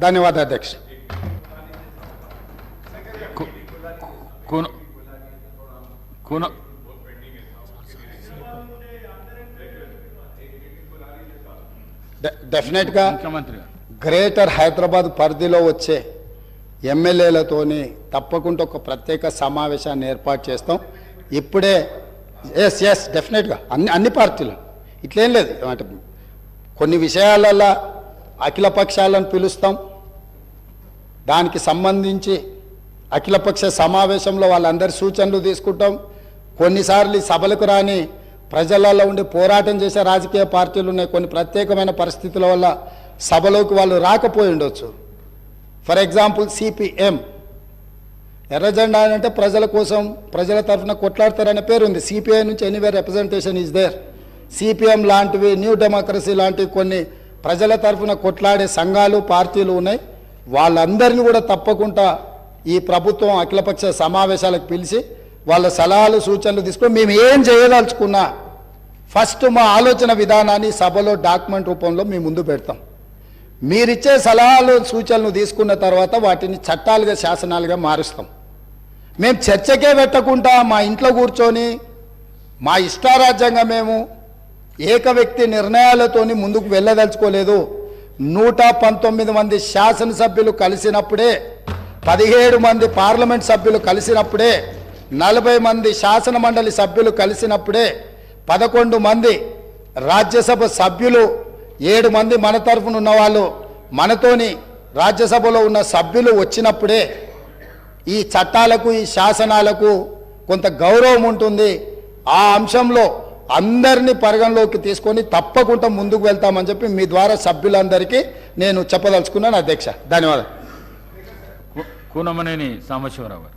ధన్యవాదాలు అధ్యక్ష. డెఫినెట్గా గ్రేటర్ హైదరాబాద్ పరిధిలో వచ్చే ఎమ్మెల్యేలతోని తప్పకుండా ఒక ప్రత్యేక సమావేశాన్ని ఏర్పాటు చేస్తాం. ఇప్పుడే ఎస్ డెఫినెట్గా అన్ని పార్టీలు ఇట్లేం లేదు. అంటే కొన్ని విషయాలలో అఖిల పక్షాలను పిలుస్తాం, దానికి సంబంధించి అఖిలపక్ష సమావేశంలో వాళ్ళందరి సూచనలు తీసుకుంటాం. కొన్నిసార్లు సభలకు రాని ప్రజలలో ఉండి పోరాటం చేసే రాజకీయ పార్టీలు ఉన్నాయి. కొన్ని ప్రత్యేకమైన పరిస్థితుల వల్ల సభలోకి వాళ్ళు రాకపోయి ఉండొచ్చు. ఫర్ ఎగ్జాంపుల్ సిపిఎం, ఎర్రజెండా అంటే ప్రజల కోసం, ప్రజల తరఫున కొట్లాడతారనే పేరు ఉంది. సిపిఐ నుంచి anywhere representation is there. CPM లాంటివి, న్యూ డెమోక్రసీ లాంటివి కొన్ని ప్రజల తరఫున కొట్లాడే సంఘాలు, పార్టీలు ఉన్నాయి. వాళ్ళందరినీ కూడా తప్పకుండా ఈ ప్రభుత్వం అఖిలపక్ష సమావేశాలకు పిలిచి వాళ్ళ సలహాలు, సూచనలు తీసుకొని మేము ఏం చేయదలుచుకున్నా ఫస్ట్ మా ఆలోచన విధానాన్ని సభలో డాక్యుమెంట్ రూపంలో మేము ముందు పెడతాం. మీరిచ్చే సలహాలు, సూచనలు తీసుకున్న తర్వాత వాటిని చట్టాలుగా, శాసనాలుగా మారుస్తాం. మేము చర్చకే పెట్టకుండా మా ఇంట్లో కూర్చొని మా ఇష్టారాజ్యంగా మేము ఏక వ్యక్తి నిర్ణయాలతోని ముందుకు వెళ్ళదలుచుకోలేదు. 119 మంది శాసనసభ్యులు కలిసినప్పుడే, 17 మంది పార్లమెంట్ సభ్యులు కలిసినప్పుడే, 40 మంది శాసన మండలి సభ్యులు కలిసినప్పుడే, 11 మంది రాజ్యసభ సభ్యులు, 7 మంది మన తరఫున ఉన్నవాళ్ళు, మనతోని రాజ్యసభలో ఉన్న సభ్యులు వచ్చినప్పుడే ఈ చట్టాలకు, ఈ శాసనాలకు కొంత గౌరవం ఉంటుంది. ఆ అంశంలో అందరినీ పరిగణలోకి తీసుకొని తప్పకుండా ముందుకు వెళ్తామని చెప్పి మీ ద్వారా సభ్యులందరికీ నేను చెప్పదలుచుకున్నాను అధ్యక్ష. ధన్యవాదాలు. కూనమనేని సాంబశివరావు గారు.